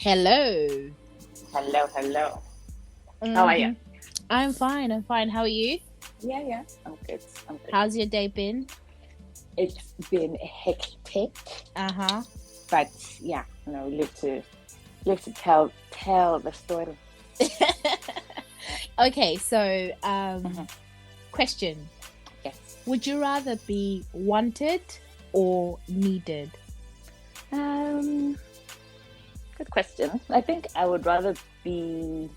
Hello. Hello, hello. How are you? I'm fine. How are you? Yeah. I'm good. How's your day been? It's been hectic, Uh-huh. but yeah, we live to tell the story. Okay, so Mhm. question. Yes. Would you rather be wanted or needed? Um, Good question. I think I would rather be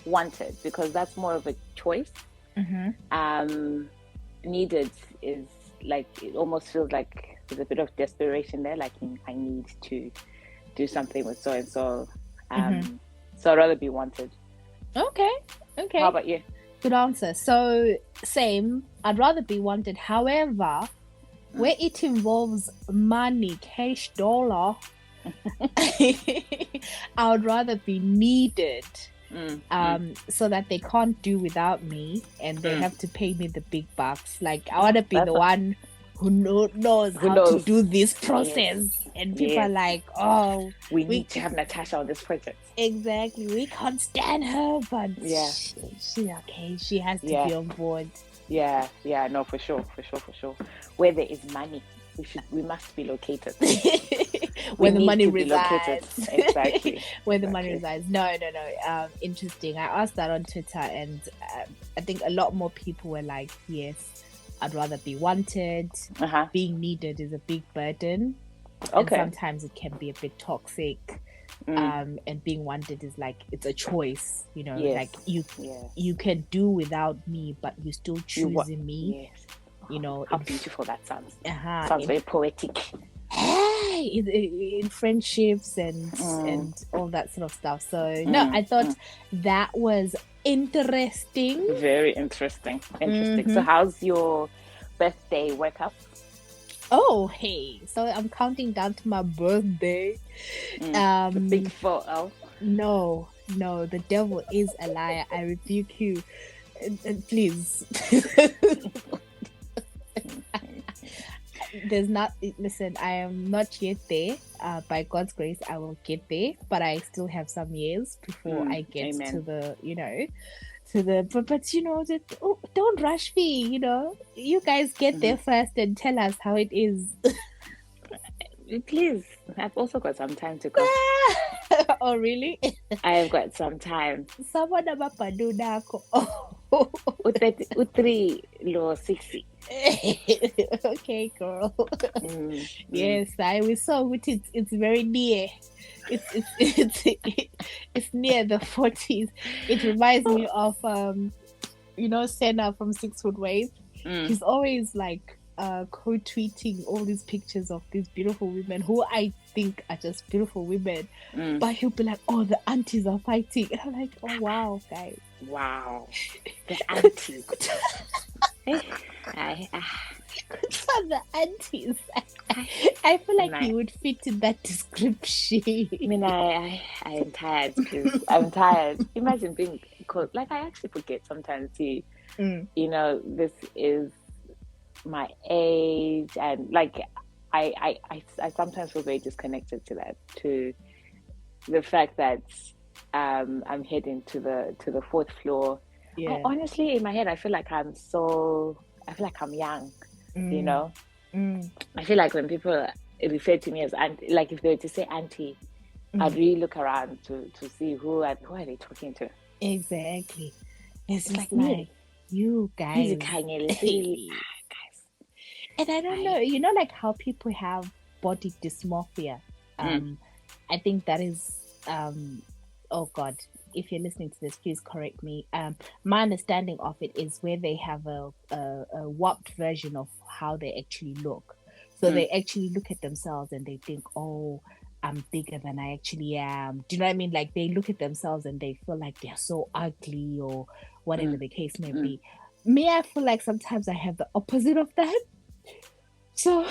wanted because that's more of a choice. Mm-hmm. Needed is like it almost feels like there's a bit of desperation there. Like I need to do something with so and so. Mm-hmm. So I'd rather be wanted. Okay. How about you? Good answer. So same. I'd rather be wanted. However, where it involves money, cash dollar, I would rather be needed. So that they can't do without me and they have to pay me the big bucks. Like I want to be the one who knows how to do this process. Yes. And people are like, oh, we need to have Natasha on this project. Exactly. We can't stand her, but yeah, she has to be on board. Yeah, no, for sure. Where there is money, we must be located. Where the money resides. Exactly. Where the money resides. No. Interesting. I asked that on Twitter, and I think a lot more people were like, yes, I'd rather be wanted. Being needed is a big burden. Okay. And sometimes it can be a bit toxic. And being wanted is like, it's a choice, like you can do without me, but you're still choosing me. Yes. How beautiful that sounds. Sounds very poetic. In friendships and all that sort of stuff. So no, I thought that was interesting. Very interesting. So how's your birthday workout? Oh, hey. So I'm counting down to my birthday. The big 4-0. No, the devil is a liar. I rebuke you. Please. Listen, I am not yet there. By God's grace, I will get there, but I still have some years before I get to the, but don't rush me, you guys get there first and tell us how it is. Please, I've also got some time to go. Oh, really? I have got some time. Someone about Padunako. Utri lo 60. Okay, girl. Yes, we saw it. It's very near. It's near the 40s. It reminds me of Senna from 6 Foot Wave. He's always like co-tweeting all these pictures of these beautiful women who I think are just beautiful women, but he'll be like, oh, the aunties are fighting, and I'm like, oh wow, guys, wow, the aunties. The aunties. I feel like he would fit in that description. I mean, I am tired because I'm tired. Imagine being called, like, I actually forget sometimes too. This is my age, and like I sometimes feel very disconnected to that, to the fact that I'm heading to the 4th floor. Yeah. Honestly, in my head, I feel like I'm young. I feel like when people refer to me as auntie, like if they were to say auntie, I'd really look around to see who are they talking to. Exactly. It's like me. You guys. And I don't know, like how people have body dysmorphia. I think that is, oh God, if you're listening to this, please correct me. My understanding of it is where they have a warped version of how they actually look. So they actually look at themselves and they think, oh, I'm bigger than I actually am. Do you know what I mean? Like they look at themselves and they feel like they're so ugly or whatever the case may be. Me, I feel like sometimes I have the opposite of that. So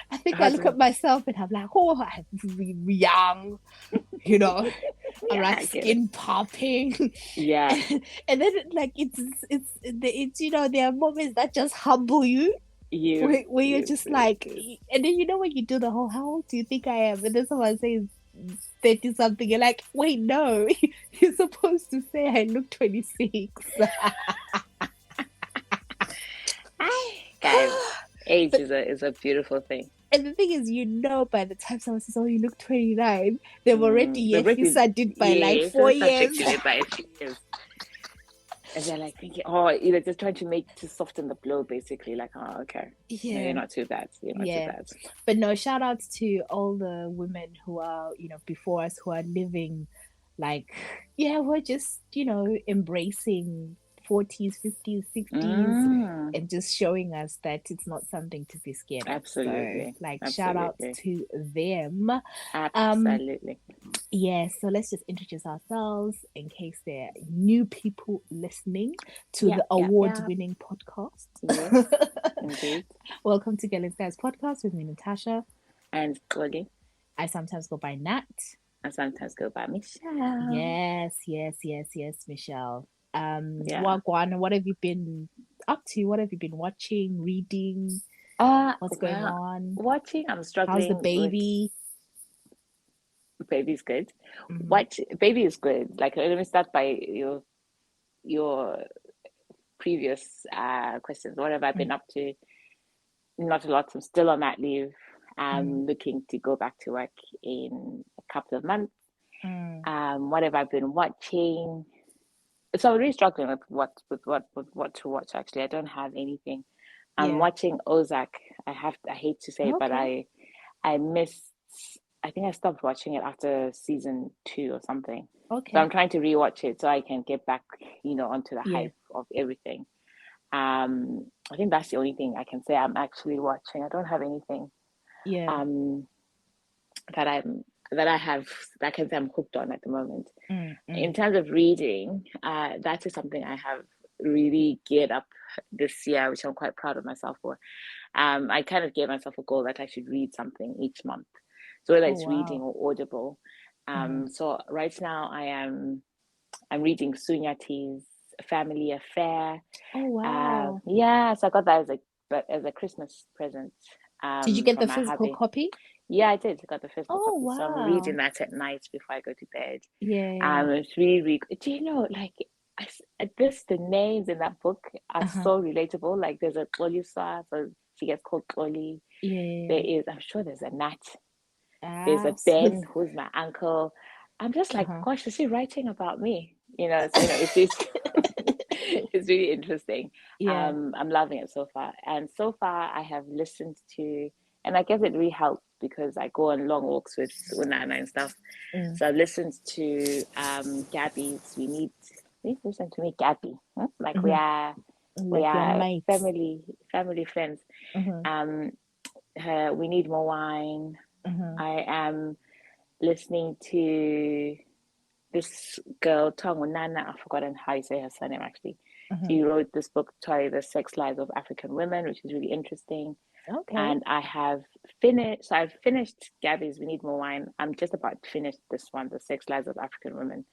I think I look at myself and I'm like, oh, I'm really young, I'm like skin popping. Yeah. And then like it's there are moments that just humble you. Where you're just like, and then when you do the whole, how old do you think I am? And then someone says 30 something, you're like, wait, no, you're supposed to say I look 26. Guys, age is a beautiful thing. And the thing is, by the time someone says, oh, you look 29, they've already it by like 4 years. It by a few years. And they're like thinking, just trying to soften the blow, basically. Like, oh, okay. Yeah. No, you're not too bad. You're not too bad. But no, shout outs to all the women who are, before us, who are living like, we're just, embracing 40s, 50s, 60s, and just showing us that it's not something to be scared of. Absolutely. So, shout out to them. Absolutely. So let's just introduce ourselves in case there are new people listening to the award-winning podcast. Yes, indeed. Welcome to Girl Guys podcast with me, Natasha. And Xolie. I sometimes go by Nat. I sometimes go by Michelle. Yes, Michelle. Wagwan, what have you been up to? What have you been watching, reading? What's going on? Watching, I'm struggling. How's the baby? Baby's good. Baby is good. Like, let me start by your previous questions. What have I been up to? Not a lot. I'm still on that leave. I'm looking to go back to work in a couple of months. What have I been watching? So I'm really struggling with what to watch. Actually, I don't have anything. I'm watching Ozark. I hate to say it, but I missed. I think I stopped watching it after season 2 or something. Okay. So I'm trying to rewatch it so I can get back, onto the hype of everything. I think that's the only thing I can say I'm actually watching. I don't have anything. That I can say I'm hooked on at the moment. In terms of reading, that is something I have really geared up this year, which I'm quite proud of myself for. I kind of gave myself a goal that I should read something each month. So whether it's reading or Audible. So right now I'm reading Sunyati's Family Affair. Oh wow! So I got that as a Christmas present. Did you get the physical copy? Yeah, I did. I got the physical copy. Wow. So I'm reading that at night before I go to bed. Yeah. It's really, really. Do you know, like, the names in that book are so relatable. Like, there's a Xolie, so she gets called Xolie. Yeah. I'm sure there's a Nat. There's a Ben who's my uncle. I'm just like, gosh, is she writing about me? It's it's really interesting. I'm loving it so far. And so far I have listened to, and I guess it really helps because I go on long walks with Unana and stuff. So I've listened to Gabby's We Need to Listen to Me, Gabby. Like we are family friends. We Need More Wine. I am listening to this girl, Tongu Nana. I've forgotten how you say her surname actually. She wrote this book, The Sex Lives of African Women, which is really interesting. Okay. And I've finished Gabby's We Need More Wine. I'm just about to finish this one, The Sex Lives of African Women.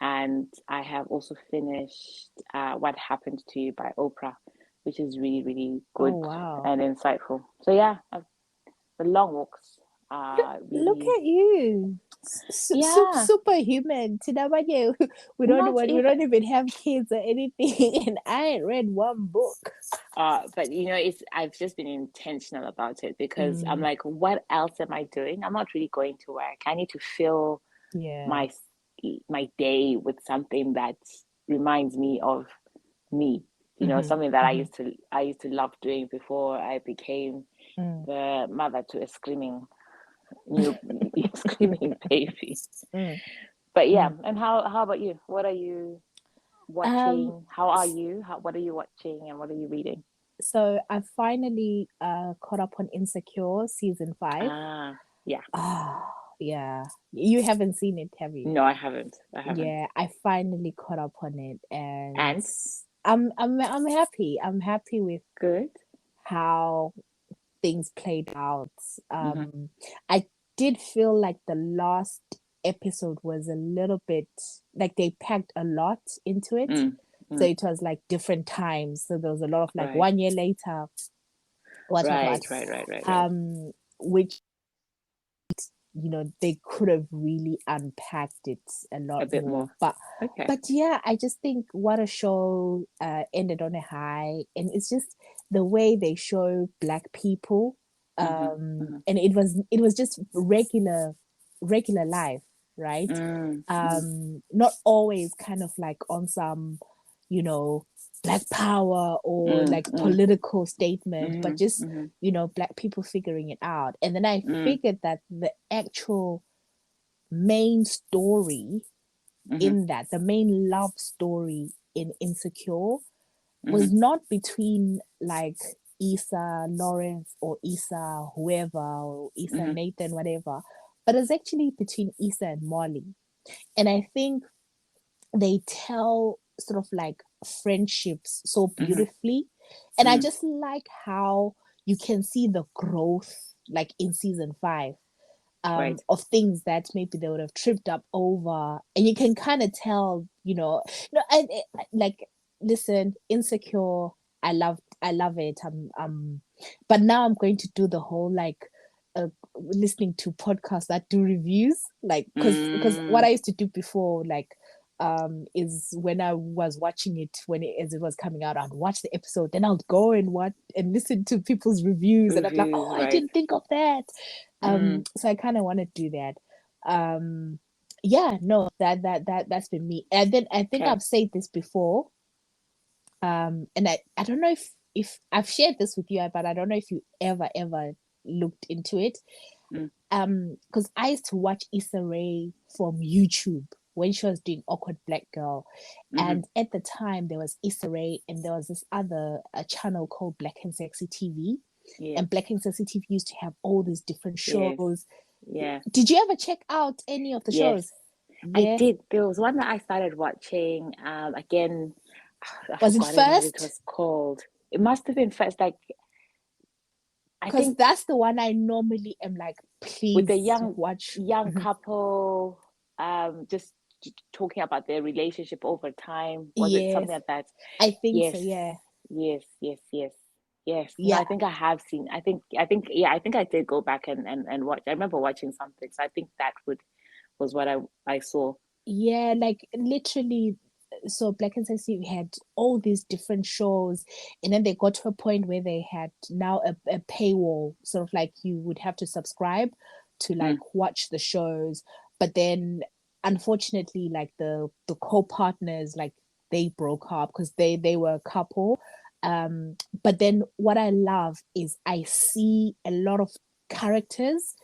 And I have also finished What Happened to You by Oprah, which is really, really good and insightful. So yeah, the long walks. Really... Look at you, superhuman. We don't even have kids or anything, and I ain't read one book. But I've just been intentional about it because I'm like, what else am I doing? I'm not really going to work. I need to fill my day with something that reminds me of me. Something that I used to love doing before I became the mother to a screaming baby. But and how about you? What are you watching? How are you? What are you watching and what are you reading? So I finally caught up on Insecure season 5. Yeah. You haven't seen it, have you? No, I haven't. Yeah, I finally caught up on it, and I'm happy. I'm happy with how things played out. I did feel like the last episode was a little bit like they packed a lot into it. So it was like different times. So there was a lot of like 1 year later. What? Right. Which they could have really unpacked it a lot A bit more. more. Okay. But yeah, I just think what a show, ended on a high, and it's just the way they show Black people, and it was just regular life, right? Not always kind of like on some, you know, Black power or like political statement, but just Black people figuring it out. And then I figured that the actual main story in that, the main love story in Insecure, was not between like Issa Lawrence or Issa whoever or Issa Nathan, whatever, but it's actually between Issa and Molly. And I think they tell sort of like friendships so beautifully. And I just like how you can see the growth like in season 5. Right. Of things that maybe they would have tripped up over, and you can kind of tell, like, listen, Insecure, I love it. But now I'm going to do the whole like, listening to podcasts that do reviews, like, because what I used to do before, like, is when I was watching it as it was coming out, I'd watch the episode, then I'll go and watch and listen to people's reviews, and I'm like, oh, right. I didn't think of that. So I kind of want to do that. Yeah, no, that's been me. And then I think I've said this before. And I don't know if I've shared this with you, but I don't know if you ever looked into it. Because I used to watch Issa Rae from YouTube when she was doing Awkward Black Girl. And at the time there was Issa Rae, and there was this other channel called Black and Sexy TV. And Black and Sexy TV used to have all these different shows. Yeah. Did you ever check out any of the shows? I did. There was one that I started watching. Again, was it First? What it was called. It must have been First. Like, because that's the one I normally am like, please, with the young watch couple, just talking about their relationship over time. Was it something like that? I think so. Yeah. Yes. Yeah. No, I think I have seen. I think I did go back and watch. I remember watching something. So I think that was what I saw. Yeah, like literally. So Black and Sexy had all these different shows, and then they got to a point where they had now a paywall, sort of like you would have to subscribe to like watch the shows. But then unfortunately, like the co-partners, like they broke up because they were a couple. But then what I love is I see a lot of characters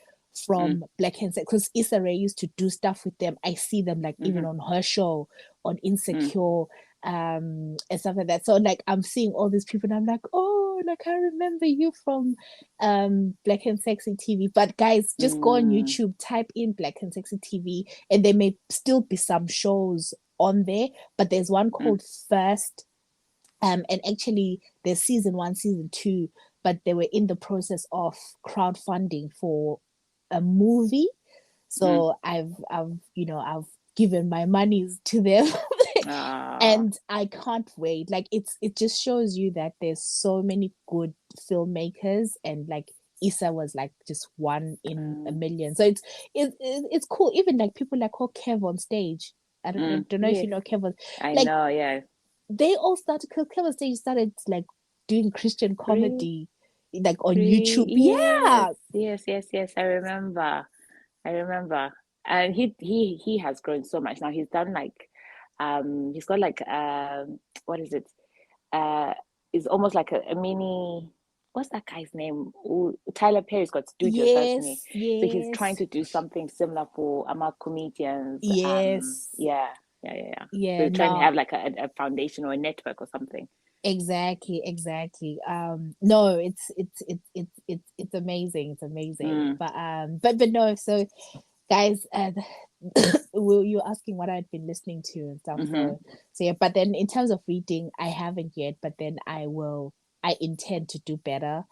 from Black and Sexy, because Issa Rae used to do stuff with them. I see them like even on her show, on Insecure, and stuff like that. So like I'm seeing all these people, and I'm like, oh, like I remember you from Black and Sexy TV. But guys, just go on YouTube, type in Black and Sexy TV, and there may still be some shows on there. But there's one called First, and actually there's season 1, season 2, but they were in the process of crowdfunding for a movie. So I've given my monies to them. And I can't wait. Like it just shows you that there's so many good filmmakers, and like Issa was like just one in a million. So it's cool. Even like people like Kev on stage. I don't know if you know Kev. I know, yeah. They all started, Kev on stage started like doing Christian comedy, like on YouTube. Yes. I remember. And he has grown so much now. He's done like, he's got like, what is it? It's almost like a mini. What's that guy's name? Ooh, Tyler Perry's got studios, doesn't he? Yes. So he's trying to do something similar for comedians. Yes. Yeah. Yeah. So they're trying to have like a foundation or a network or something. Exactly. No, it's amazing. It's amazing. But no, so guys, you're asking what I'd been listening to and stuff. So yeah, but then in terms of reading, I haven't yet, but then I intend to do better.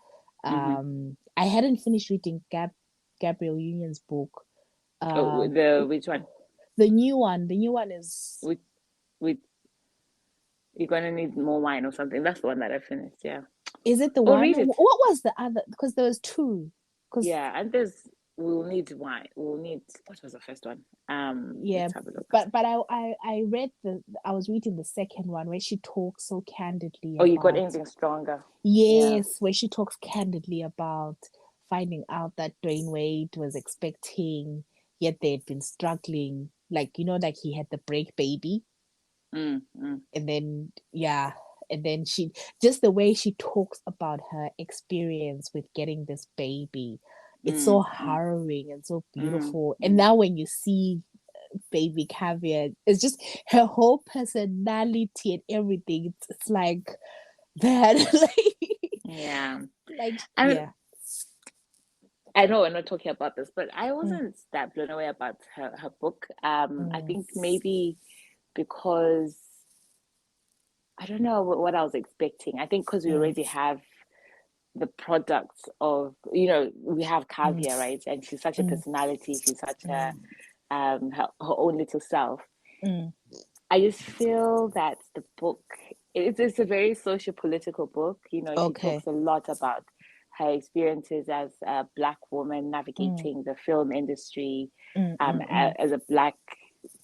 I hadn't finished reading Gabrielle Union's book. Which one? The new one is with you're gonna need more wine or something. That's the one that I finished. Yeah. Is it the one? Read it. What was the other? Because there was two. Yeah, and there's we'll need wine. We'll need, what was the first one? Yeah, Let's have a look. but I was reading the second one where she talks so candidly Oh, you got about, anything stronger? Yeah. yes, where she talks candidly about finding out that Dwayne Wade was expecting, yet they'd been struggling, like like he had the break baby, Mm. and then yeah, and then she, just the way she talks about her experience with getting this baby, it's so Mm. harrowing and so Mm. beautiful. And now when you see baby Caviar, it's just her whole personality and everything. It's like that, Yeah. like I mean, yeah. I know we're not talking about this, but I Mm, wasn't that blown away about her book. I mm, think maybe because I don't know what I was expecting. I think because we mm, already have the products of, we have mm, Kavya, right? And she's such a mm, personality. She's such a mm, her own little self. mm. I just feel that the book, it's a very social political book. She Okay. talks a lot about her experiences as a Black woman Mm, navigating the film industry, mm, mm, mm, as a Black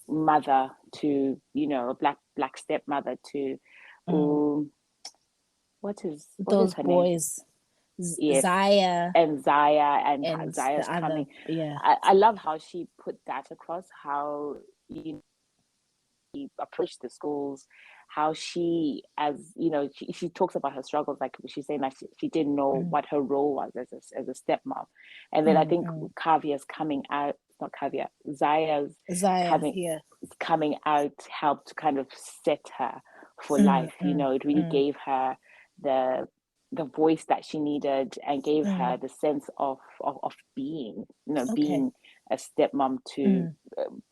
mother to, a Black stepmother to, mm. um, what is Those her name? boys, Yes, Zaya and Zaya, and and Zaya's the other, coming. yeah. I love how she put that across, how approached the schools, how she, as she talks about her struggles, like she's saying that she didn't know Mm, what her role was as a stepmom. And then I mm, think mm. Kavia's coming out, not Kavia, Zaya's Zaya, coming yeah. coming out helped to kind of set her for Mm, life. mm, It really mm, gave her the voice that she needed, and gave her mm. the sense of being, Okay. being a stepmom to Mm,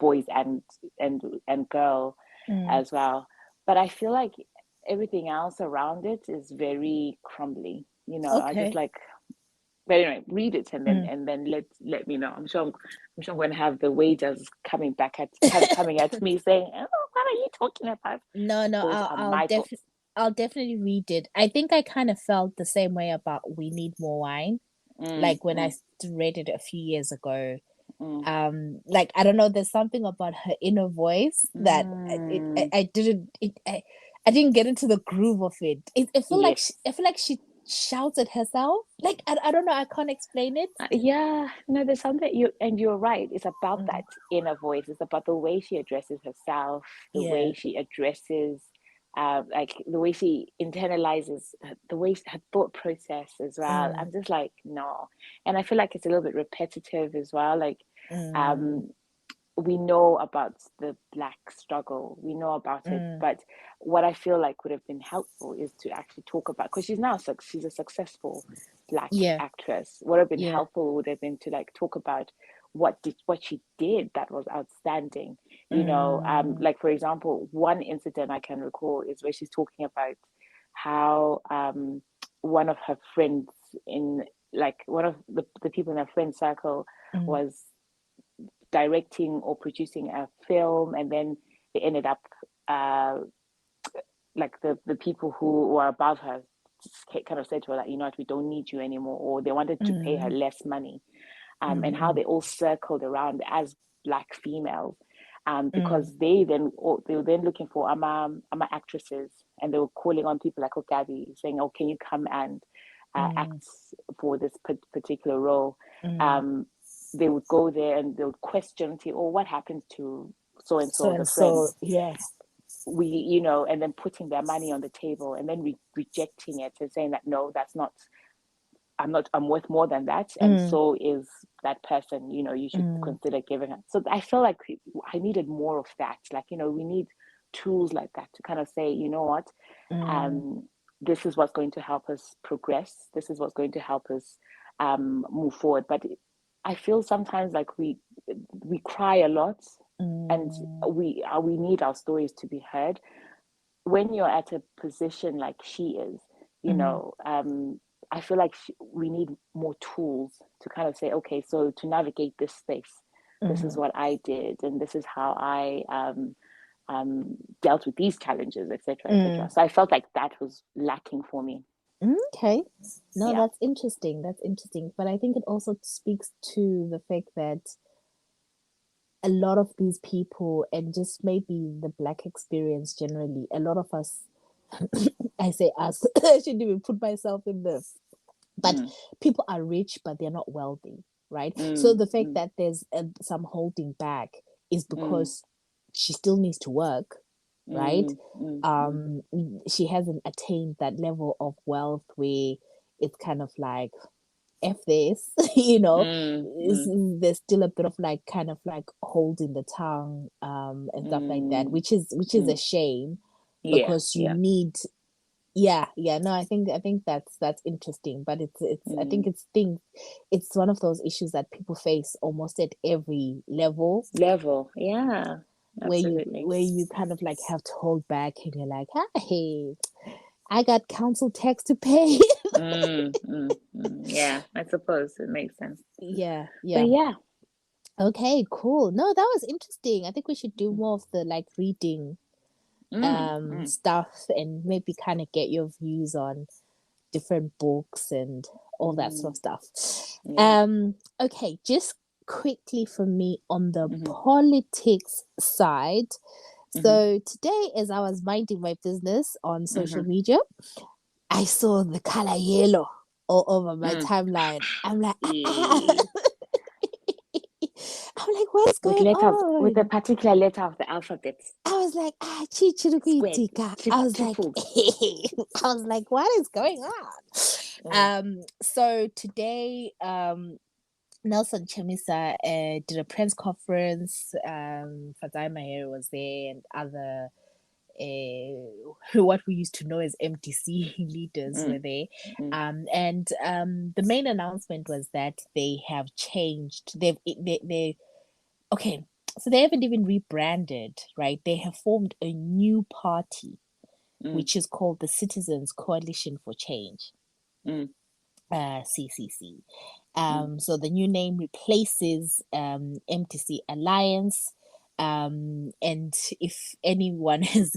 boys and girl mm. as well. But I feel like everything else around it is very crumbly. I just Okay. like. But anyway, read it, and then Mm. let me know. I'm sure I'm going to have the waiters coming at me saying, "Oh, what are you talking about?" No, no, Those are my thoughts. I'll definitely read it. I think I kind of felt the same way about We Need More Wine. Mm, Like when I mm, read it a few years ago. mm, Like I don't know, there's something about her inner voice that mm. I didn't get into the groove of it. Yes. I feel like she shouts at herself. Like I don't know, I can't explain it. Yeah, no, there's something you're right. It's about Mm, that inner voice. It's about the way she addresses herself, the yeah. way she addresses, like the way she internalizes, the way her thought process as well. Mm, I'm just like, no, and I feel like it's a little bit repetitive as well. Like, mm, um, we know about the Black struggle, we know about it, mm, but what I feel like would have been helpful is to actually talk about, because she's a successful Black yeah, actress. What would have been yeah. helpful would have been to like talk about what she did that was outstanding. Mm, Like for example, one incident I can recall is where she's talking about how one of her friends, in like one of the people in her friend circle, mm, was directing or producing a film, and then they ended up, uh, like the people who were above her kind of said to her, like, we don't need you anymore, or they wanted to pay her mm, less money, mm, and how mm, they all circled around as Black females, mm, because they were then looking for ama actresses, and they were calling on people like, oh, Gabby, saying, oh, can you come and mm, act for this particular role. mm. um, they would go there and they would question, say, oh, what happened to so and So so, the and friend, so, yeah. and then putting their money on the table, and then rejecting it and saying that, no, that's not, I'm worth more than that, and Mm, so is that person, you should mm, consider giving her. So I feel like I needed more of that. Like, we need tools like that to kind of say, you know what, mm, um, this is what's going to help us progress. This is what's going to help us move forward. But I feel sometimes like we cry a lot, and mm, we need our stories to be heard. When you're at a position like she is, mm, I feel like we need more tools to kind of say, okay, so to navigate this space, this is mm. what I did, and this is how I dealt with these challenges, etc., etc. Mm. So I felt like that was lacking for me. Okay. No, Yeah. that's interesting. That's interesting. But I think it also speaks to the fact that a lot of these people, and just maybe the Black experience generally, a lot of us, I say us, I shouldn't even put myself in this, but Mm, people are rich, but they're not wealthy, right? So mm, the fact mm, that there's some holding back is mm, because she still needs to work, right? mm, mm, mm, Um, she hasn't attained that level of wealth where it's kind of like F this, mm, mm, there's still a bit of like kind of like holding the tongue and stuff like that, mm, which is a mm. shame Yeah, because you yeah. need yeah, no, I think that's interesting, but it's I think Mm. it's one of those issues that people face almost at every level, Level. Yeah, where you absolutely. where you kind of like have to hold back and you're like, hey, I got council tax to pay. Yeah, I suppose it makes sense. Yeah, But yeah. yeah. Okay, cool. No, that was interesting. I think we should do more of the like reading Mm, mm, stuff and maybe kind of get your views on different books and all that sort of mm, stuff. yeah. Okay, just quickly for me on the Hmm. politics side. Hmm. So today, as I was minding my business on social Hmm. media, I saw the color yellow all over my Mm. timeline. I'm like, Eh, I'm like, what's with going with a on? particular letter of the alphabet. I was like, Squared. chichirukuitika. I was like, Tripled. I was like, what is going on? Mm, So today, Nelson Chamisa did a press conference. Fazai Maher was there, and other what we used to know as MTC leaders were mm, there. mm, And the main announcement was that they have changed. They okay. So they haven't even rebranded, right? They have formed a new party, mm, which is called the Citizens Coalition for Change, mm, CCC. mm, So the new name replaces MTC Alliance. And if anyone has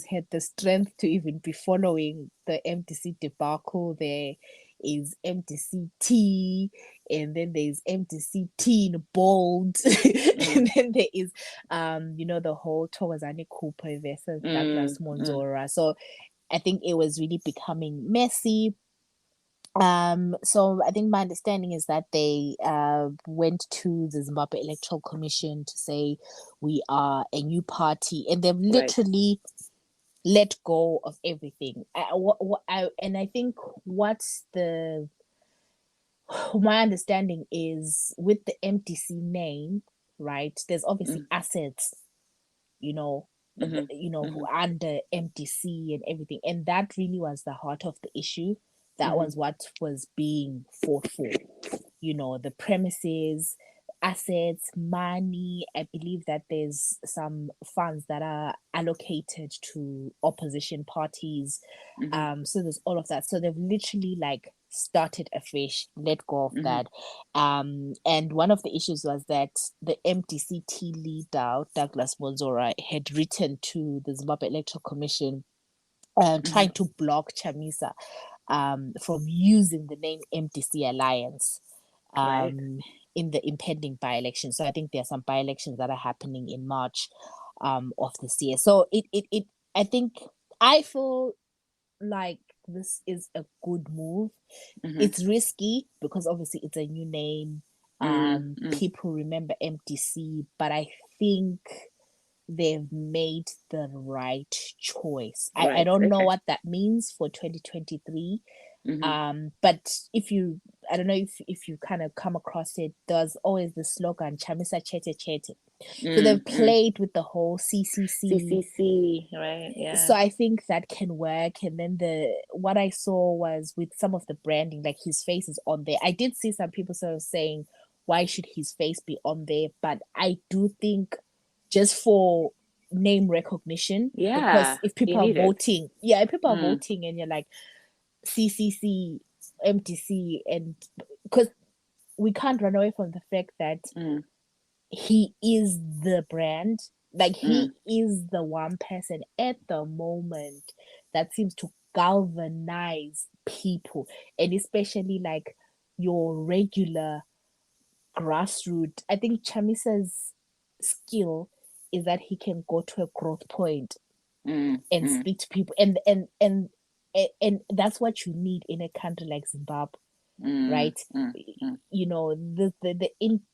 had the strength to even be following the MTC debacle, there is MTCT, and then there's MTCT in bold, mm, and then there is the whole Thokozani Cooper versus mm, Douglas Monzora. So I think it was really becoming messy. So I think my understanding is that they went to the Zimbabwe Electoral Commission to say we are a new party, and they've right. literally let go of everything. And I think what's the my understanding is with the MTC name, right? There's obviously Mm, assets, you know, mm-hmm, mm-hmm, under MTC and everything, and that really was the heart of the issue. That mm-hmm, was what was being fought for. The premises, assets, money. I believe that there's some funds that are allocated to opposition parties. mm-hmm, So there's all of that. So they've literally like started afresh, let go of mm-hmm, that. And one of the issues was that the MTCT leader, Douglas Monzora, had written to the Zimbabwe Electoral Commission mm-hmm, trying to block Chamisa from using the name MTC Alliance right. um, in the impending by-election. So I think there are some by-elections that are happening in March of this year. So I think I feel like this is a good move. Mm-hmm, It's risky because obviously it's a new name. mm, mm, People remember MTC, but I think they've made the right choice. I right. don't know Okay. what that means for 2023. Mm-hmm, But I don't know if you kind of come across it, there's always the slogan Chamisa Chete Chete. So mm, they've mm. played with the whole CCC. CCC, right? Yeah. So I think that can work. And then what I saw was with some of the branding, like his face is on there. I did see some people sort of saying, why should his face be on there? But I do think just for name recognition, because Yeah, if you people are need it. voting, yeah, if people are Mm, voting and you're like CCC, MTC, and because we can't run away from the fact that mm, he is the brand, like mm, he is the one person at the moment that seems to galvanize people, and especially like your regular grassroots. I think Chamisa's skill is that he can go to a growth point and speak to people, and that's what you need in a country like Zimbabwe, right? You know,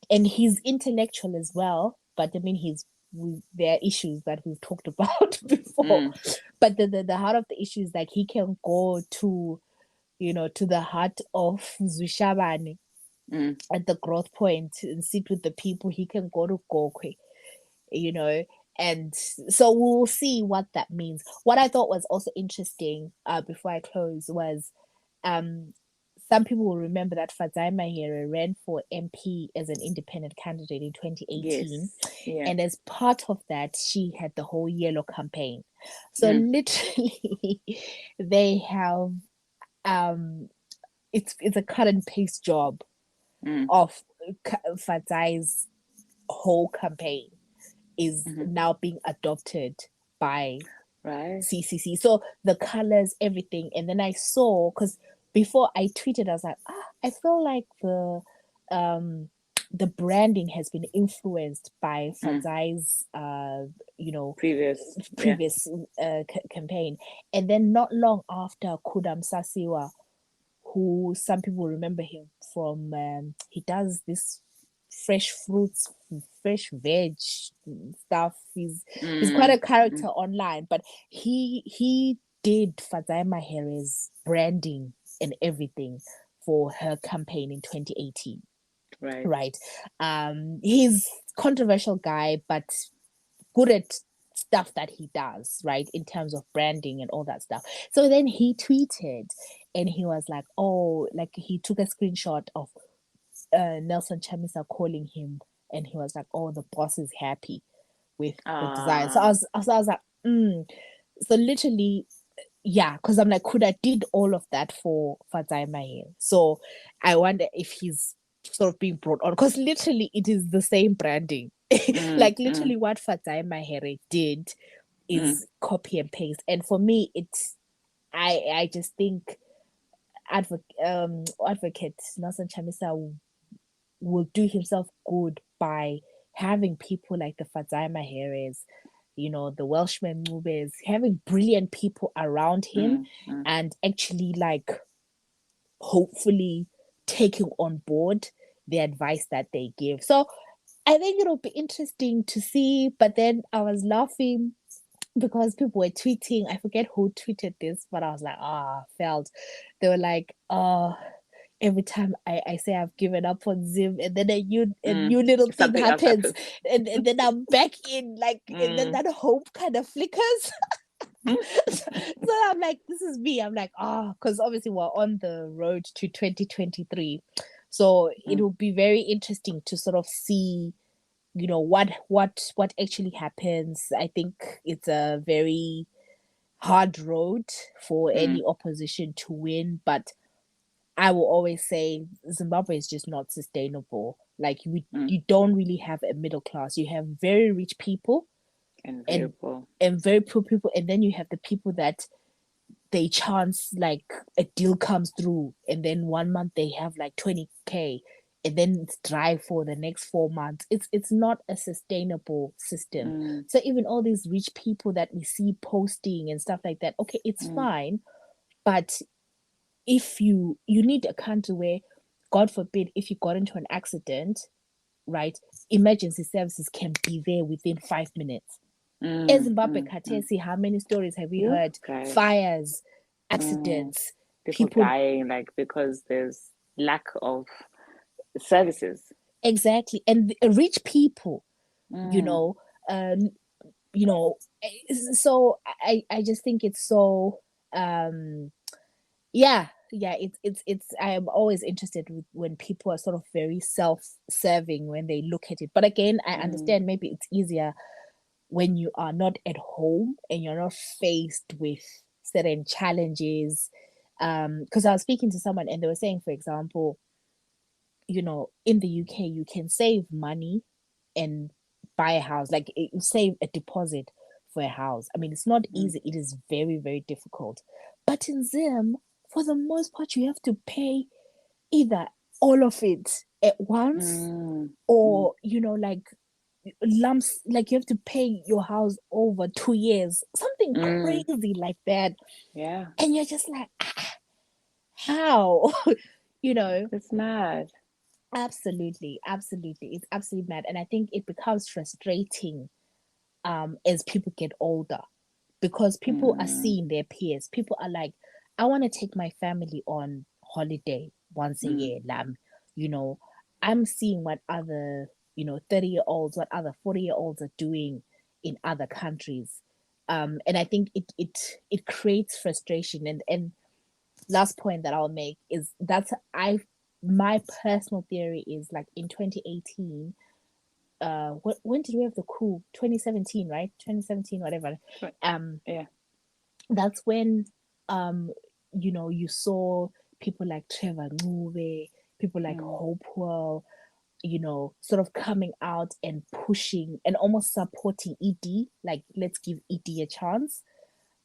and he's intellectual as well, but I mean there are issues that we've talked about before, but the heart of the issue is like he can go to, you know, to the heart of Zwishabane at the growth point and sit with the people. He can go to Gokwe, you know, and so we'll see what that means. What I thought was also interesting, before I close, was some people will remember that Fadzai Mahere ran for MP as an independent candidate in 2018. Yes. Yeah. And as part of that, she had the whole yellow campaign. So literally, they have it's a cut and paste job of Fadzai's whole campaign is now being adopted by CCC. So the colors, everything. And then I saw, because before I tweeted, I was like, I feel like the branding has been influenced by Fadzai's previous campaign. And then not long after, Kudam Sasiwa, who some people remember him from, he does this fresh fruits, fresh veg stuff. He's quite a character online, but he did Fadzai Mahere's branding and everything for her campaign in 2018. Right. He's controversial guy, but good at stuff that he does, right, in terms of branding and all that stuff. So then he tweeted and he was like, oh, like he took a screenshot of Nelson Chamisa calling him, and he was like, oh, the boss is happy with the design. So I was like, So literally, yeah, because I'm like, could I did all of that for Fadzai Mahere? So I wonder if he's sort of being brought on, because literally it is the same branding. Like literally what Fadzai Mahere did is copy and paste. And for me, it's I just think advocate Nelson Chamisa will do himself good by having people like the Fadzai Maheres, you know, the Welshman Mubes, having brilliant people around him and actually like hopefully taking on board the advice that they give. So I think it'll be interesting to see. But then I was laughing because people were tweeting, I forget who tweeted this, but I was like, they were like, every time I say I've given up on Zim, and then a new little thing happens. And then I'm back in, like, and then that hope kind of flickers. So I'm like, this is me. I'm like, because obviously we're on the road to 2023. So it will be very interesting to sort of see, you know, what actually happens. I think it's a very hard road for any opposition to win, but I will always say Zimbabwe is just not sustainable. Like you don't really have a middle class. You have very rich people and very poor people, and then you have the people that they chance like a deal comes through, and then 1 month they have like 20K, and then it's dry for the next 4 months. It's not a sustainable system. So even all these rich people that we see posting and stuff like that, okay, it's fine, but if you need a country where, God forbid, if you got into an accident, right, emergency services can be there within 5 minutes. In Zimbabwe, Katesi, how many stories have we heard? Fires, accidents, people dying, like, because there's lack of services. Exactly. And rich people, you know, so I just think it's so it's I am always interested when people are sort of very self-serving when they look at it. But again, I understand maybe it's easier when you are not at home and you're not faced with certain challenges. Because I was speaking to someone and they were saying, for example, you know, in the UK, you can save money and buy a house, like save a deposit for a house. I mean, it's not easy. It is very, very difficult. But in Zim, for the most part, you have to pay either all of it at once, or like lumps, like you have to pay your house over 2 years, something crazy like that. Yeah. And you're just like, how? It's mad. Absolutely, absolutely. It's absolutely mad. And I think it becomes frustrating as people get older, because people are seeing their peers. People are like, I want to take my family on holiday once a year, lamb. I'm seeing what other, 30-year-olds, what other 40-year-olds are doing in other countries. And I think it creates frustration. And last point that I'll make is my personal theory is, like, in 2018, when did we have the coup? 2017, right? 2017, whatever. Yeah. That's when you saw people like Trevor Ncube, people like Hopewell, sort of coming out and pushing and almost supporting ED, like, let's give ED a chance.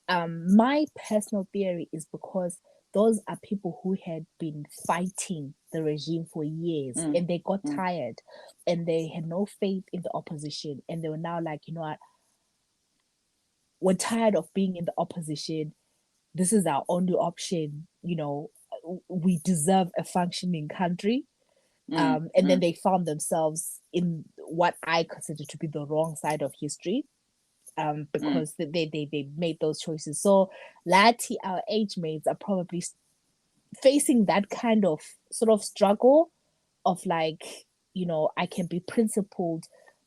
My personal theory is because those are people who had been fighting the regime for years, and they got tired, and they had no faith in the opposition, and they were now like, you know what, we're tired of being in the opposition. This is our only option. We deserve a functioning country. And then they found themselves in what I consider to be the wrong side of history. Because they made those choices. So Lati, our age mates, are probably facing that kind of sort of struggle of, like, I can be principled,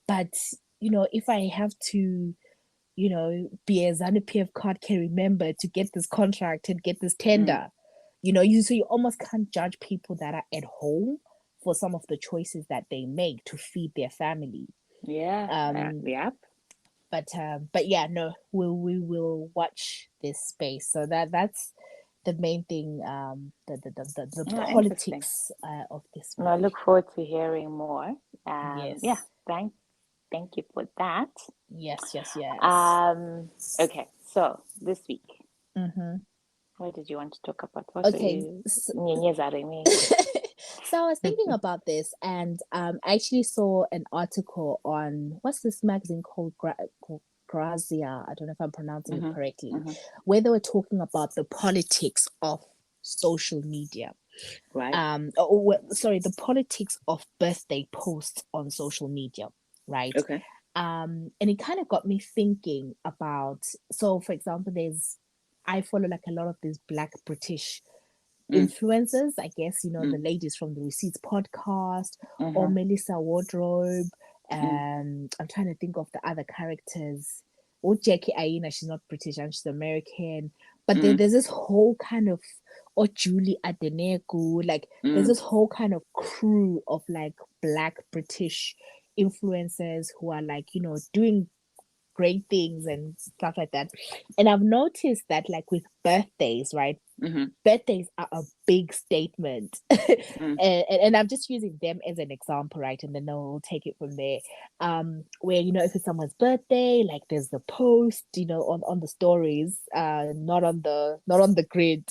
but if I have to be a ZANU-PF card carry member to get this contract and get this tender, so you almost can't judge people that are at home for some of the choices that they make to feed their family. Yep. But yeah, no, we will watch this space. So that's the main thing. The politics of this week. I look forward to hearing more. Yes. Yeah. Thank you for that. Yes. Okay. So this week, what did you want to talk about? What okay. So I was thinking about this, and I actually saw an article on, what's this magazine called? Grazia, I don't know if I'm pronouncing it correctly, where they were talking about the politics of social media. Right. The politics of birthday posts on social media, right? Okay. And it kind of got me thinking about, so for example, I follow like a lot of these Black British influencers, I guess, the ladies from the Receipts podcast, or Melissa Wardrobe. I'm trying to think of the other characters. Or Jackie Aina, she's not British and she's American. But there's this whole kind of, or Julie Adeneku, like there's this whole kind of crew of like Black British influencers who are like, doing great things and stuff like that. And I've noticed that, like, with birthdays, right? Birthdays are a big statement. And I'm just using them as an example, right? And then we'll take it from there. Where, if it's someone's birthday, like there's the post, on the stories, not on the grid.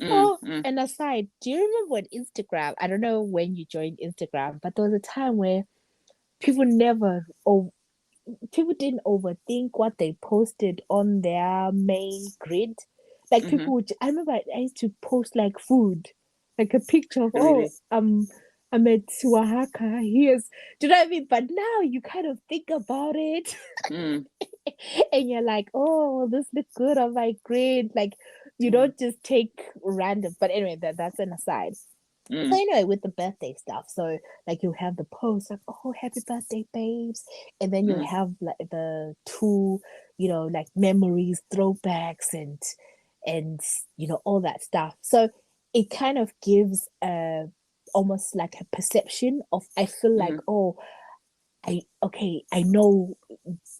And aside, do you remember when Instagram, I don't know when you joined Instagram, but there was a time where people didn't overthink what they posted on their main grid. Like people would, I remember I used to post like food, like a picture of, Really? I'm at Oaxaca. Here's, do you know what I mean? But now you kind of think about it, and you're like, oh, this looks good on my grid. Like, you don't just take random. But anyway, that's an aside. So anyway, with the birthday stuff, so like you have the post like, oh, happy birthday, babes, and then you have like the two, like memories, throwbacks, and all that stuff. So it kind of gives almost like a perception of, I feel like, oh, I know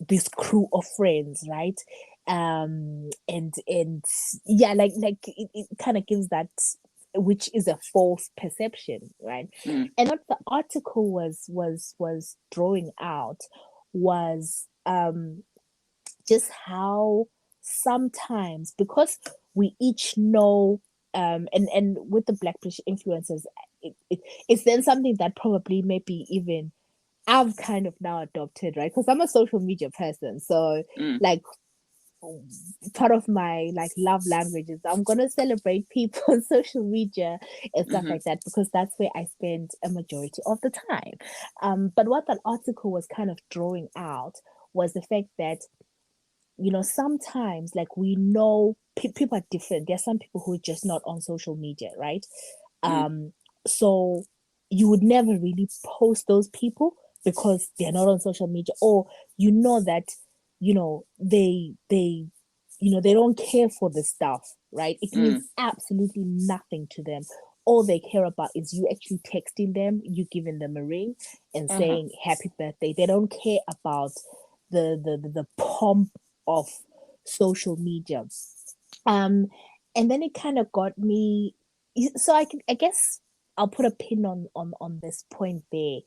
this crew of friends, right? And yeah, like it kind of gives that, which is a false perception, right? And what the article was drawing out was just how sometimes because we each know, and with the Black British influencers, it's then something that probably maybe even I've kind of now adopted, right? Because I'm a social media person. So like part of my like love language is I'm gonna celebrate people on social media and stuff like that because that's where I spend a majority of the time. But what that article was kind of drawing out was the fact that sometimes like we know people are different. There's some people who are just not on social media, right? So you would never really post those people because they're not on social media, or that they don't care for the stuff, right? It means absolutely nothing to them. All they care about is you actually texting them, you giving them a ring and saying happy birthday. They don't care about the pomp of social media. And then it kind of got me, so I guess I'll put a pin on this point there.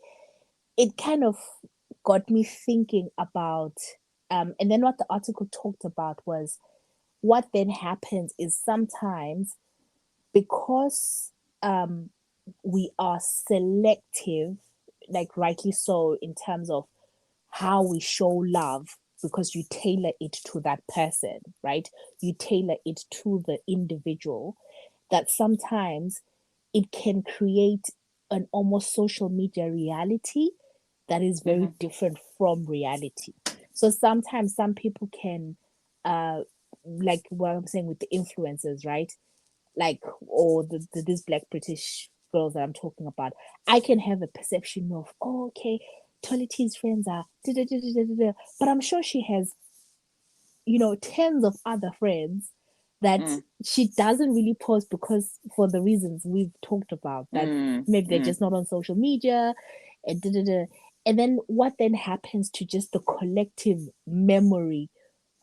It kind of got me thinking about, and then what the article talked about was what then happens is sometimes because we are selective, like rightly so, in terms of how we show love, because you tailor it to that person, right? You tailor it to the individual, that sometimes it can create an almost social media reality that is very different from reality. So sometimes some people can, like what I'm saying with the influencers, right? Like, or these Black British girls that I'm talking about, I can have a perception of, oh, okay, Toliti's friends are da, da, da, da, da, da, but I'm sure she has, tens of other friends that she doesn't really post because for the reasons we've talked about, that maybe they're just not on social media and da, da, da. And then what then happens to just the collective memory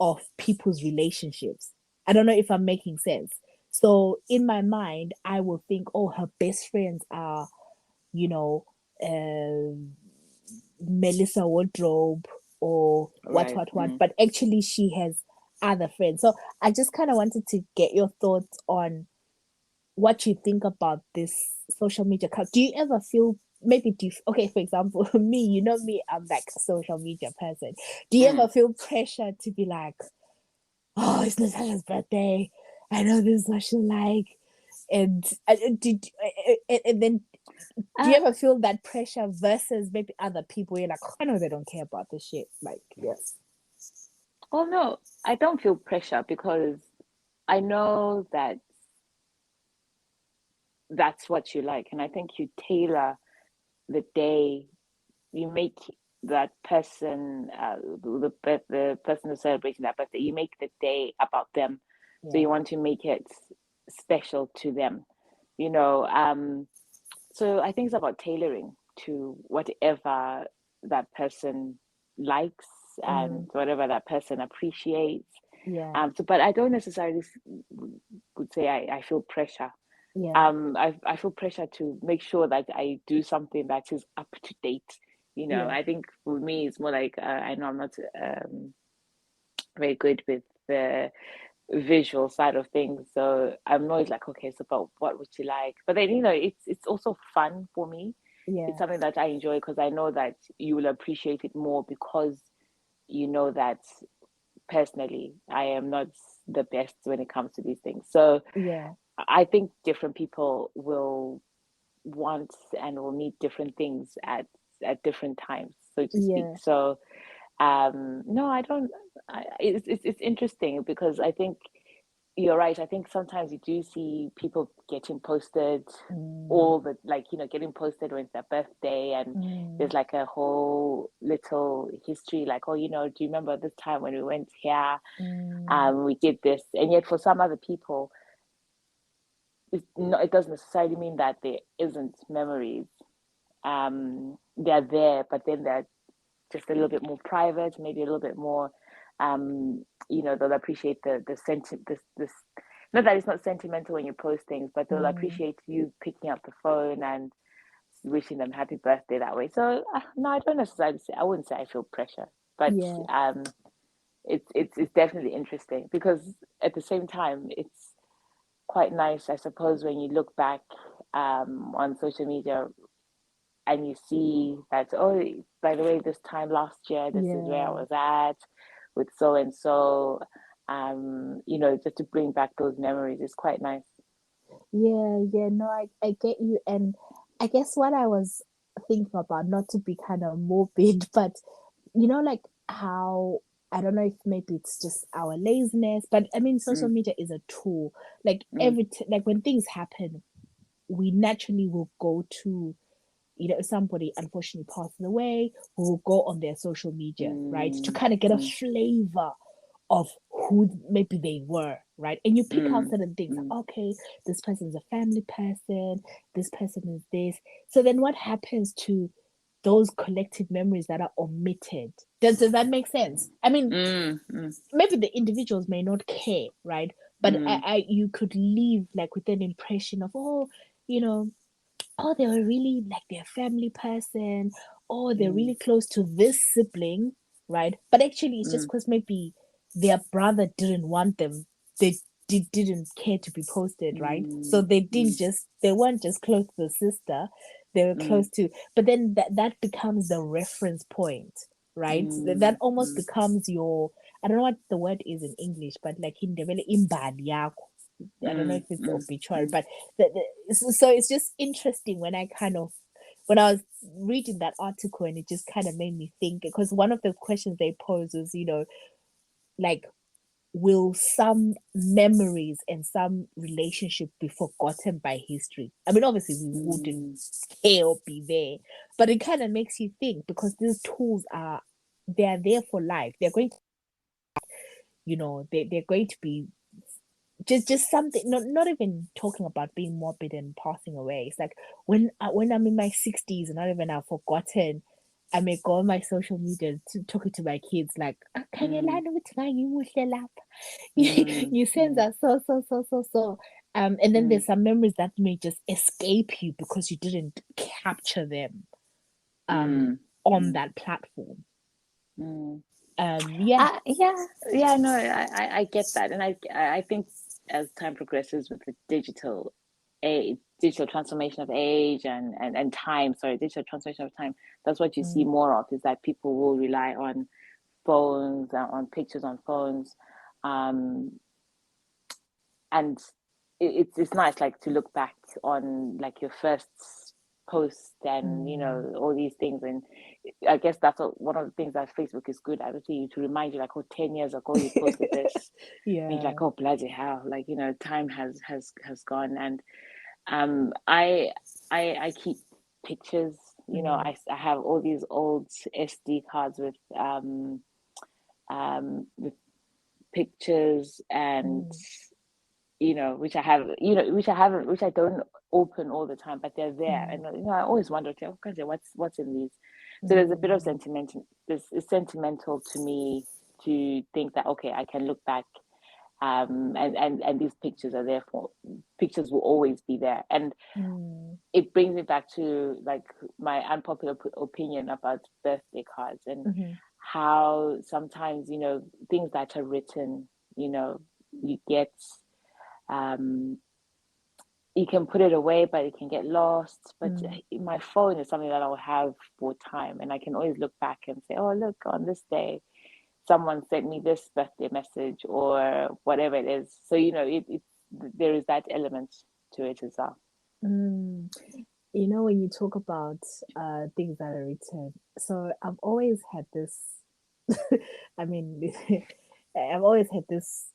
of people's relationships? I don't know if I'm making sense. So in my mind, I will think, oh, her best friends are, you know, uh, Melissa Wardrobe or Right. what. But actually, she has other friends. So I just kind of wanted to get your thoughts on what you think about this social media. Do you ever feel, maybe okay, for example, me, me, I'm like a social media person. Do you ever feel pressure to be like, oh, it's Natasha's birthday, I know this is what she like, and then do you ever feel that pressure versus maybe other people? You're like, oh, I know they don't care about this shit. Like, yes. Oh no, I don't feel pressure because I know that that's what you like, and I think you tailor the day, you make that person, the person who's celebrating that birthday, you make the day about them. So you want to make it special to them, you know. So I think it's about tailoring to whatever that person likes and whatever that person appreciates. Yeah. So, but I don't necessarily would say I feel pressure. Yeah. I feel pressure to make sure that I do something that is up to date. You know, Yeah. I think for me, it's more like I know I'm not very good with the visual side of things, so I'm always like, okay, it's about what would you like? But then it's also fun for me. Yeah. It's something that I enjoy because I know that you will appreciate it more because you know that personally I am not the best when it comes to these things. So Yeah. I think different people will want and will need different things at different times, so to speak. Yeah. So no, I don't. It's interesting because I think you're right. I think sometimes you do see people getting posted all the, like, getting posted when it's their birthday, and there's like a whole little history, like, oh, do you remember this time when we went here? We did this, and yet for some other people, it doesn't necessarily mean that there isn't memories. They're there, but then they're just a little bit more private, maybe a little bit more, they'll appreciate the sentiment, this, not that it's not sentimental when you post things, but they'll appreciate you picking up the phone and wishing them happy birthday that way. So no, I don't necessarily say, I wouldn't say I feel pressure, but Yeah. it's definitely interesting because at the same time it's quite nice, I suppose, when you look back on social media and you see that, oh, by the way, this time last year, this is where I Yeah. was at with so and so. Just to bring back those memories is quite nice. Yeah, no, I get you. And I guess what I was thinking about, not to be kind of morbid, but like how I don't know if maybe it's just our laziness, but I mean, social Mm, media is a tool. Like mm, like when things happen, we naturally will go to, if somebody unfortunately passes away, we will go on their social media, right, to mm, kind of get a mm, flavor of who maybe they were, right? And you pick out mm, certain things. mm, Okay, this person is a family person, this person is this. So then what happens to those collective memories that are omitted? Does that make sense? I mean, mm, mm, maybe the individuals may not care, right? But mm, you could leave like with an impression of, you know, they were really like their family person, or they're mm, really close to this sibling, right? But actually, it's just mm, because maybe their brother didn't want them. They didn't care to be posted, right? So mm, they mm, they weren't just close to the sister, they were mm, close to, but then that becomes the reference point, right? That mm, almost mm, becomes your, I don't know what the word is in English, but like in the imbali yakho. I don't know mm, if it's mm, obituary, mm, but so it's just interesting when when I was reading that article, and it just kind of made me think, because one of the questions they posed was, like, will some memories and some relationship be forgotten by history? I mean, obviously we wouldn't mm, care or be there, but it kind of makes you think, because these tools they're there for life. They're going to, they're going to be just something, not even talking about being morbid and passing away. It's like when I'm in my 60s and not even I've forgotten, I may go on my social media to talking to my kids like, mm, "Akhangelani ukuthi ngangimuhle lapha." mm, You sense mm, that so. And then mm, there's some memories that may just escape you because you didn't capture them um mm, on mm, that platform. mm. Yeah. Yeah, no, I get that, and I think as time progresses with the digital transformation of age and time, sorry, digital transformation of time, that's what you see Mm, more of, is that people will rely on phones, on pictures on phones, um, and it's nice, like, to look back on like your first post and mm, all these things. And I guess that's one of the things that Facebook is good at, to remind you, like, oh, 10 years ago you posted this, and you're yeah. like, oh, bloody hell, like, time has gone. And I keep pictures. Mm, I have all these old SD cards with pictures, and mm, which I have, which I haven't, which I don't open all the time, but they're there. mm, And I always wonder, okay, okay, what's in these. So there's a bit of mm, sentiment. It's sentimental to me to think that, okay, I can look back, and these pictures are there for pictures will always be there. And mm, it brings me back to, like, my unpopular opinion about birthday cards, and mhm, how sometimes, things that are written, you get, um you can put it away, but it can get lost. But mm. my phone is something that I'll have for time, and I can always look back and say, oh, look, on this day someone sent me this birthday message, or whatever it is. So, there is that element to it as well. Mm. When you talk about things that are written, so I've always had this, I mean, I've always had this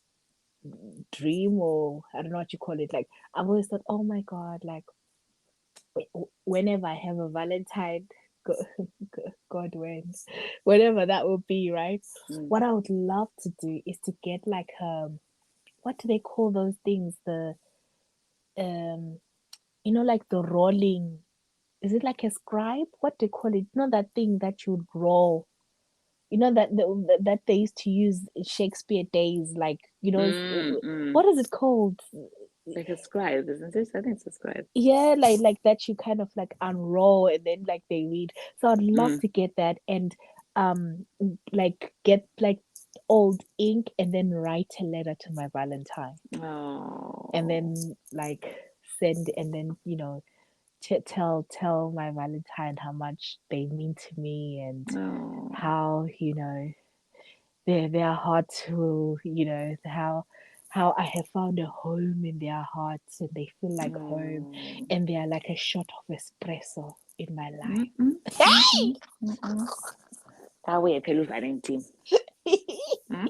dream, or I don't know what you call it. Like, I've always thought, oh my God, like whenever I have a Valentine, God wins, whenever that will be, right? Mm. What I would love to do is to get like, what do they call those things? Um, like the rolling, is it like a scribe? What do you call it? Not that thing that you would roll. That they used to use in Shakespeare days, like, Mm, mm. what is it called? Like a scribe, isn't it? I think it's a scribe. Yeah, like that you kind of like unroll and then like they read. So I'd love Mm, to get that, and like get like old ink and then write a letter to my Valentine, and Oh. then like send, and then tell my Valentine how much they mean to me, and Oh. how they're hard to, how I have found a home in their hearts, and they feel like home, Oh. and they are like a shot of espresso in my Mm-mm, life. mm-mm, mm-mm. That way, Pelu Valentine. Hmm?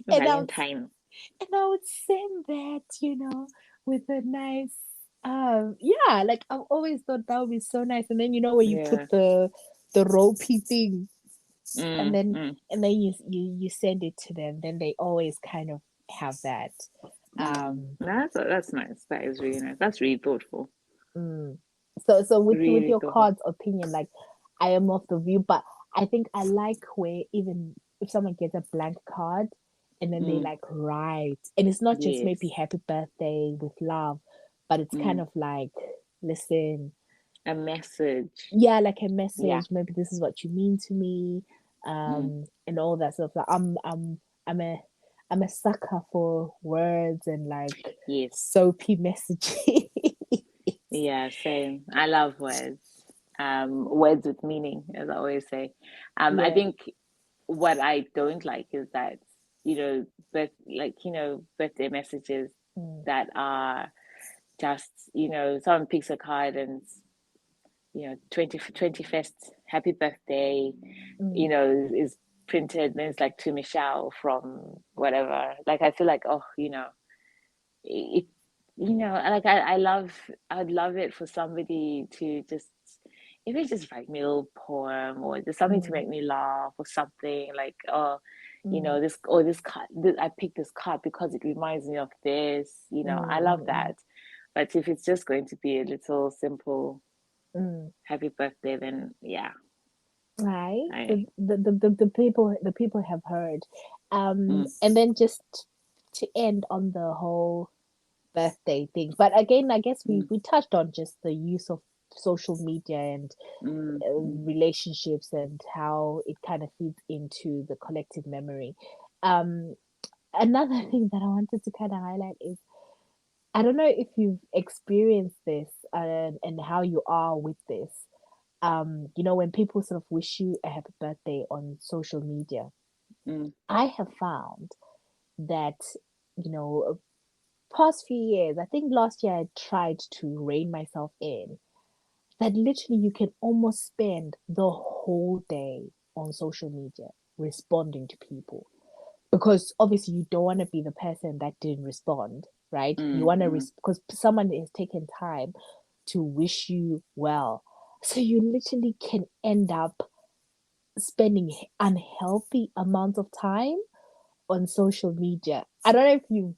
and I would Valentine. and I would send that, with a nice, yeah, like I've always thought that would be so nice. And then when you put Yeah. the ropey thing, and Mm, then mm, you send it to them, then they always kind of have that. mm. Um, That's nice. That is really nice. That's really thoughtful. mm. So with Really your thoughtful. card's opinion, like I am of the view, but I think I like where even if someone gets a blank card and then they Mm, like write, and it's not just maybe yes. happy birthday with love, but it's kind Mm. of like, listen, A message. yeah, like a Yeah. message, maybe this is what you mean to me, Mm. and all that stuff. Like I'm a I'm a sucker for words and like Yes. soapy messaging. Yeah, same. I love words. Words with meaning, as I always say. I Yeah. think what I don't like is that, birthday messages Mm, that are just, someone picks a card and, 21st, happy birthday, mm, is printed, and it's like to Michelle from whatever. Like, I feel like, oh, it, like I'd love it for somebody to just, if it's just write me a little poem, or just something to mm, make me laugh, or something like, oh, mm, this card, I picked this card because it reminds me of this. I love mm, that. But if it's just going to be a little simple mm. happy birthday, then yeah, Right. I The people have heard. mm, And then just to end on the whole birthday thing. But again, I guess we mm, we touched on just the use of social media and mm, mm, relationships, and how it kind of feeds into the collective memory. Um, Another thing that I wanted to kind of highlight is, I don't know if you've experienced this, and how you are with this. When people sort of wish you a happy birthday on social media, mm, I have found that, you know, past few years, I think last year I tried to rein myself in, that literally you can almost spend the whole day on social media responding to people, because obviously you don't want to be the person that didn't respond, right? You mm, want to mm. because someone has taken time to wish you well, so you literally can end up spending unhealthy amounts of time on social media. I don't know if you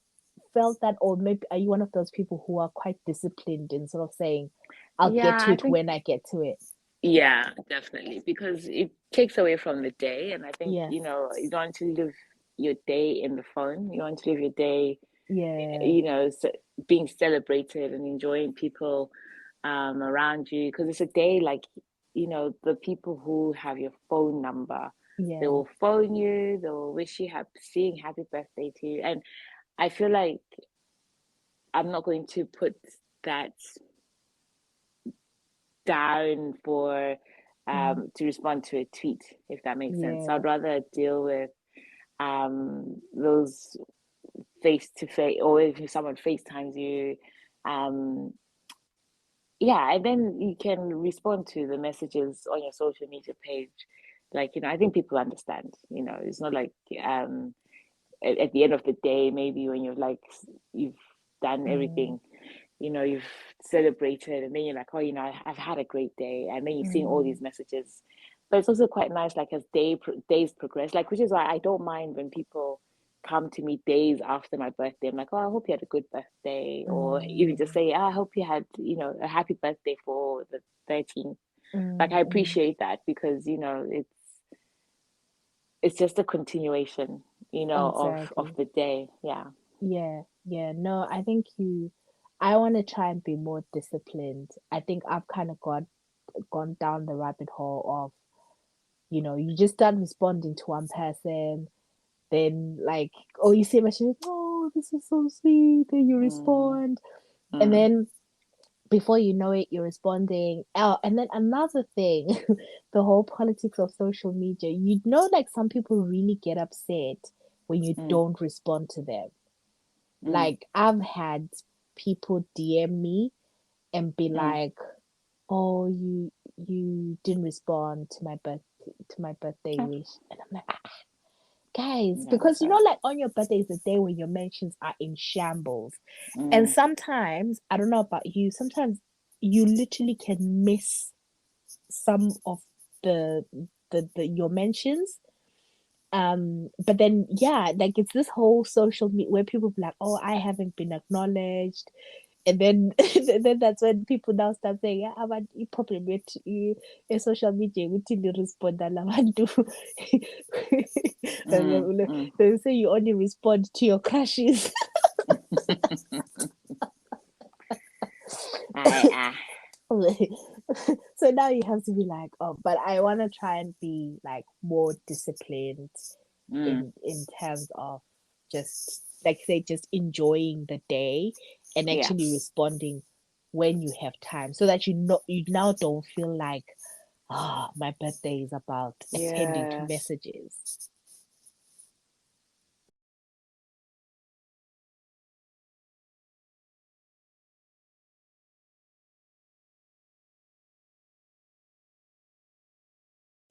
felt that, or maybe are you one of those people who are quite disciplined in sort of saying, I'll get Yeah, to I it think, when I get to it. yeah, definitely, because it takes away from the day. And I think, Yeah, you don't want to live your day in the phone. You want to live your day, yeah, you know, ce- being celebrated and enjoying people around you. Because it's a day like, the people who have your phone number, they yeah. will phone you, they will wish you seeing happy birthday to you. And I feel like I'm not going to put that down for Mm, to respond to a tweet, if that makes sense. So yeah, I'd rather deal with those face to face, or if someone FaceTimes you, um, yeah, and then you can respond to the messages on your social media page. Like, I think people understand. It's not like at the end of the day, maybe when you've done mm, everything, you've celebrated, and then you're like, oh, I've had a great day, and then you're seeing all mm, these messages. But it's also quite nice, like, as days progress, like, which is why I don't mind when people come to me days after my birthday. I'm like, oh, I hope you had a good birthday, or even just mm, say, I hope you had, a happy birthday for the 13th. Like, mm, I mm. appreciate that, because it's just a continuation, of Exactly. the day. Yeah. Yeah, yeah. No, I think I want to try and be more disciplined. I think I've kind of gone down the rabbit hole of, you just start responding to one person, then like, oh, you see a message, oh, this is so sweet, then you respond, and then before you know it, you're responding. Oh, and then another thing, the whole politics of social media. You know, like some people really get upset when you don't respond to them. Like I've had people DM me and be like, "Oh, you didn't respond to my birthday wish," and I'm like, guys, because you know, like on your birthday is the day when your mentions are in shambles, and sometimes I don't know about you, sometimes you literally can miss some of the your mentions. But then yeah, like it's this whole social media where people be like, "Oh, I haven't been acknowledged," and then then that's when people now start saying, "Yeah, but you probably met you in social media we didn't respond abantu." They say you only respond to your crushes. So now you have to be like, oh, but I want to try and be like more disciplined in terms of just like say just enjoying the day and actually responding when you have time, so that you now don't feel like, oh, my birthday is about attending to messages.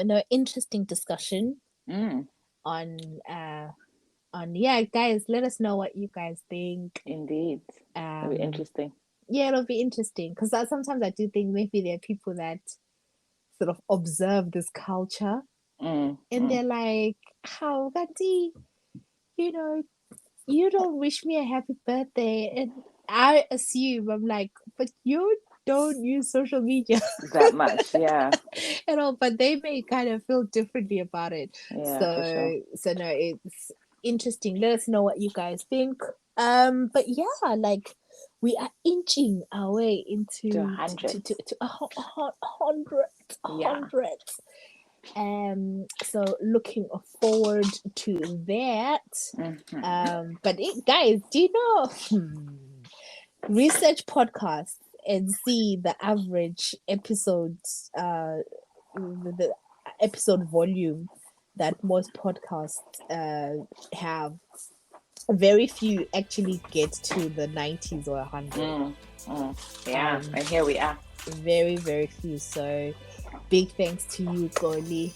No, interesting discussion on yeah, guys, let us know what you guys think. Indeed. It'll be interesting. Yeah, it'll be interesting because sometimes I do think maybe there are people that sort of observe this culture and they're like, how Gandhi, you know, you don't wish me a happy birthday, and I assume I'm like, but you don't use social media that much, yeah. But they may kind of feel differently about it. Yeah, So for sure. So no, it's interesting. Let us know what you guys think. But yeah, like we are inching our way into to 100. To 100. So looking forward to that. But guys, do you know, research podcasts and see the average episodes, the episode volume that most podcasts have. Very few actually get to the 90s or 100. Yeah, and here we are. Very, very few. So big thanks to you, Xolie.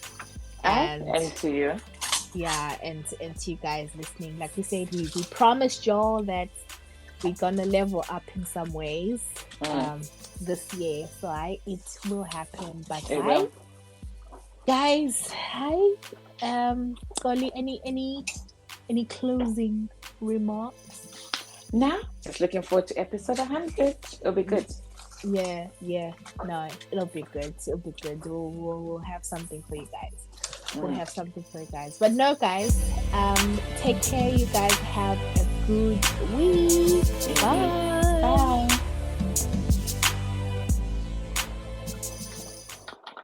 And to you. Yeah, and to you guys listening. Like we said, we promised y'all that we're gonna level up in some ways this year. So it will happen. But guys, Xolie, any closing remarks? Nah, just looking forward to episode 100. It'll be good. Yeah. No, it'll be good. We'll have something for you guys. We'll have something for you guys. But no, guys, take care. You guys have a good week. Bye.